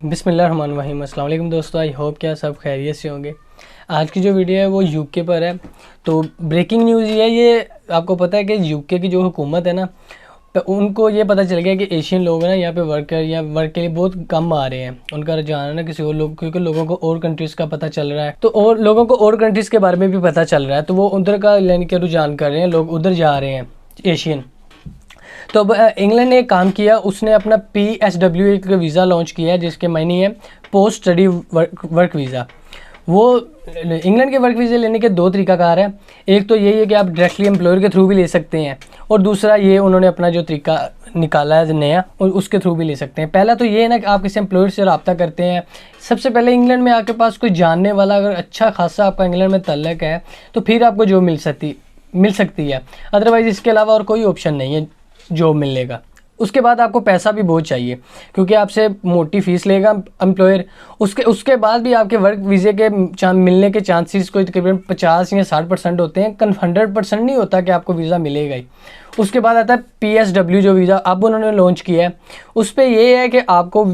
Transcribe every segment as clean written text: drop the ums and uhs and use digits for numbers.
बिस्मिल्लाहिर्रहमानिर्रहीम। अस्सलाम वालेकुम दोस्तों, आई होप क्या सब खैरियत से होंगे। आज की जो वीडियो है वो यूके पर है। तो ब्रेकिंग न्यूज़ ये है, ये आपको पता है कि यूके की जो हुकूमत है ना, तो उनको ये पता चल गया कि एशियन लोग हैं ना यहाँ पे वर्कर या वर्क के लिए बहुत कम आ रहे हैं। उनका रुझान है ना किसी और लोग, क्योंकि लोगों को और कंट्रीज़ का पता चल रहा है, तो और लोगों को और कंट्रीज़ के बारे में भी पता चल रहा है, तो वो उधर का लेने के रुझान कर रहे हैं, लोग उधर जा रहे हैं एशियन। तो अब इंग्लैंड ने एक काम किया, उसने अपना PSW एक वीज़ा लॉन्च किया है जिसके मायने है पोस्ट स्टडी वर्क वीज़ा। वो इंग्लैंड के वर्क वीज़े लेने के दो तरीकाकार है। एक तो यही है कि आप डायरेक्टली एम्प्लॉयर के थ्रू भी ले सकते हैं, और दूसरा ये उन्होंने अपना जो तरीका निकाला है नया, और उसके थ्रू भी ले सकते हैं। पहला तो ये है ना कि आप किसी एम्प्लॉयर से रब्ता करते हैं। सबसे पहले इंग्लैंड में आपके पास कोई जानने वाला अगर अच्छा खासा आपका इंग्लैंड में तल्लक है तो फिर आपको जॉब मिल सकती है। अदरवाइज़ इसके अलावा और कोई ऑप्शन नहीं है जॉब मिलने का। उसके बाद आपको पैसा भी बहुत चाहिए, क्योंकि आपसे मोटी फीस लेगा एम्प्लॉयर। उसके बाद भी आपके वर्क वीज़े के मिलने के चांसेस कोई तकरीबन 50 या 60% होते हैं। 100% नहीं होता कि आपको वीज़ा मिलेगा ही। उसके बाद आता है PSW जो वीज़ा अब उन्होंने लॉन्च किया है। उस पर यह है कि आपको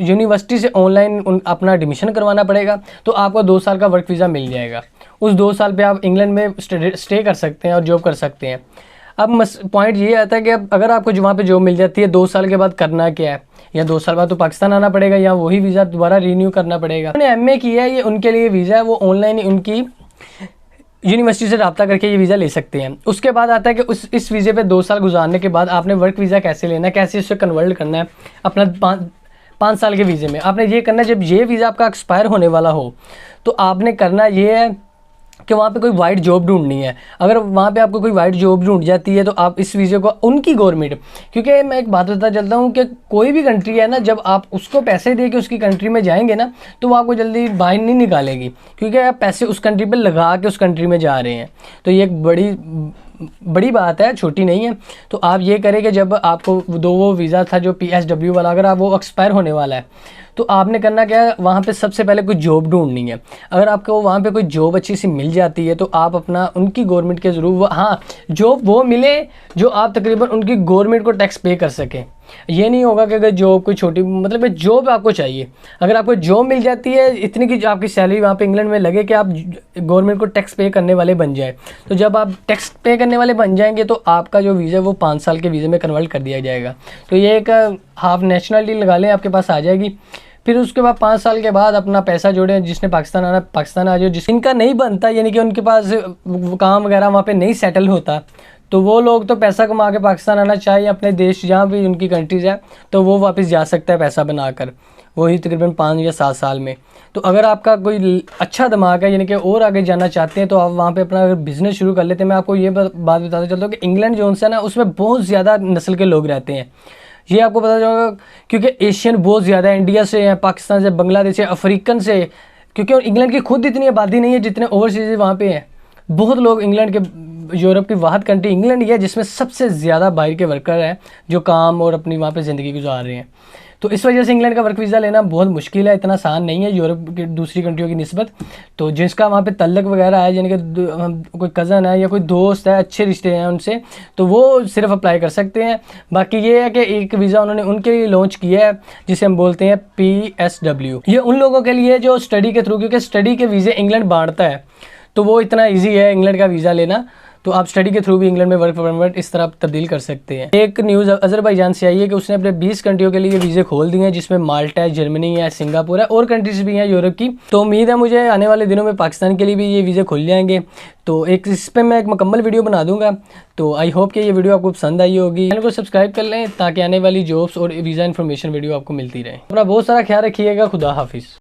यूनिवर्सिटी से ऑनलाइन अपना एडमिशन करवाना पड़ेगा, तो आपको 2 साल का वर्क वीज़ा मिल जाएगा। उस 2 साल पे आप इंग्लैंड में स्टे कर सकते हैं और जॉब कर सकते हैं। अब पॉइंट ये आता है कि अब अगर आपको वहाँ पे जॉब मिल जाती है, 2 साल के बाद करना क्या है, या 2 साल बाद तो पाकिस्तान आना पड़ेगा या वही वीज़ा दोबारा रीन्यू करना पड़ेगा। उन्होंने MA किया है, ये उनके लिए वीज़ा है, वो ऑनलाइन उनकी यूनिवर्सिटी से रब्ता करके ये वीज़ा ले सकते हैं। उसके बाद आता है कि इस वीज़े पे 2 साल गुजारने के बाद आपने वर्क वीज़ा कैसे लेना है, कैसे इससे कन्वर्ट करना है अपना 5 साल के वीज़े में। आपने ये करना है, जब ये वीज़ा आपका एक्सपायर होने वाला हो तो आपने करना ये है कि वहाँ पे कोई वाइट जॉब ढूंढनी है। अगर वहाँ पे आपको कोई वाइट जॉब ढूंढ जाती है तो आप इस वीज़े को उनकी गवर्नमेंट, क्योंकि मैं एक बात बताता चलता हूँ कि कोई भी कंट्री है ना, जब आप उसको पैसे दे के उसकी कंट्री में जाएंगे ना तो वो आपको जल्दी बाहर नहीं निकालेगी, क्योंकि आप पैसे उस कंट्री पे लगा के उस कंट्री में जा रहे हैं। तो ये एक बड़ी बात है, छोटी नहीं है। तो आप ये करें कि जब आपको वो वीज़ा था जो PSW वाला, अगर आप वो एक्सपायर होने वाला है तो आपने करना क्या है, वहाँ पे सबसे पहले कोई जॉब ढूंढनी है। अगर आपको वहाँ पे कोई जॉब अच्छी सी मिल जाती है तो आप अपना उनकी गवर्नमेंट के ज़रूर जॉब वो मिले जो आप तकरीबन उनकी गवर्नमेंट को टैक्स पे कर सकें। ये नहीं होगा कि अगर जॉब कोई छोटी, मतलब जॉब आपको चाहिए। अगर आपको जॉब मिल जाती है इतनी कि आपकी सैलरी वहाँ पे इंग्लैंड में लगे कि आप गवर्नमेंट को टैक्स पे करने वाले बन जाए, तो जब आप टैक्स पे करने वाले बन जाएंगे तो आपका जो वीज़ा है वो 5 साल के वीज़े में कन्वर्ट कर दिया जाएगा। तो ये एक हाफ नेशनलिटी लगा लें, आपके पास आ जाएगी। फिर उसके बाद 5 साल के बाद अपना पैसा जोड़ें, जिसने पाकिस्तान आना पाकिस्तान आ जाए। जिनका नहीं बनता, यानी कि उनके पास काम वगैरह वहाँ पे नहीं सेटल होता, तो वो लोग तो पैसा कमा के पाकिस्तान आना चाहिए, अपने देश जहाँ भी उनकी कंट्रीज़ है, तो वो वापस जा सकता है पैसा बनाकर, वही तकरीबन 5 या 7 साल में। तो अगर आपका कोई अच्छा दिमाग है, यानी कि और आगे जाना चाहते हैं, तो आप वहाँ पे अपना अगर बिज़नेस शुरू कर लेते हैं। मैं आपको ये बात बताता चलता हूँ कि इंग्लैंड जो है ना, उसमें बहुत ज़्यादा नस्ल के लोग रहते हैं। ये आपको पता चलेगा, क्योंकि एशियन बहुत ज़्यादा इंडिया से हैं, पाकिस्तान से, बांग्लादेश से, अफ्रीकन से, क्योंकि इंग्लैंड की खुद इतनी आबादी नहीं है जितने ओवरसीज वहाँ पे हैं। बहुत लोग इंग्लैंड के, यूरोप की वाहद कंट्री इंग्लैंड ही है जिसमें सबसे ज़्यादा बाहर के वर्कर हैं जो काम और अपनी वहाँ पे ज़िंदगी गुजार रहे हैं। तो इस वजह से इंग्लैंड का वर्क वीज़ा लेना बहुत मुश्किल है, इतना आसान नहीं है यूरोप की दूसरी कंट्रियों की निस्बत। तो जिसका वहाँ पे तल्लक वगैरह है, यानी कि कोई कज़न है या कोई दोस्त है, अच्छे रिश्ते हैं उनसे, तो वो सिर्फ अप्लाई कर सकते हैं। बाकी ये है कि एक वीज़ा उन्होंने उनके लिए लॉन्च किया है जिसे हम बोलते हैं PSW। ये उन लोगों के लिए जो स्टडी के थ्रू, क्योंकि स्टडी के वीज़े इंग्लैंड बांटता है, तो वो इतना ईजी है इंग्लैंड का वीज़ा लेना। तो आप स्टडी के थ्रू भी इंग्लैंड में वर्क परमिट इस तरह तब्दील कर सकते हैं। एक न्यूज़ अज़रबैजान से आई है कि उसने अपने 20 कंट्रियों के लिए वीज़े खोल दिए हैं, जिसमें माल्टा है, जर्मनी है, सिंगापुर है, और कंट्रीज भी हैं यूरोप की। तो उम्मीद है मुझे आने वाले दिनों में पाकिस्तान के लिए भी ये वीज़े खुल जाएंगे। तो इस पर मैं एक मुकम्मल वीडियो बना दूंगा। तो आई होप कि ये वीडियो आपको पसंद आई होगी। चैनल को सब्सक्राइब कर लें ताकि आने वाली जॉब्स और वीज़ा इन्फॉर्मेशन वीडियो आपको मिलती रहे। अपना बहुत सारा ख्याल रखिएगा। खुदा हाफिज़।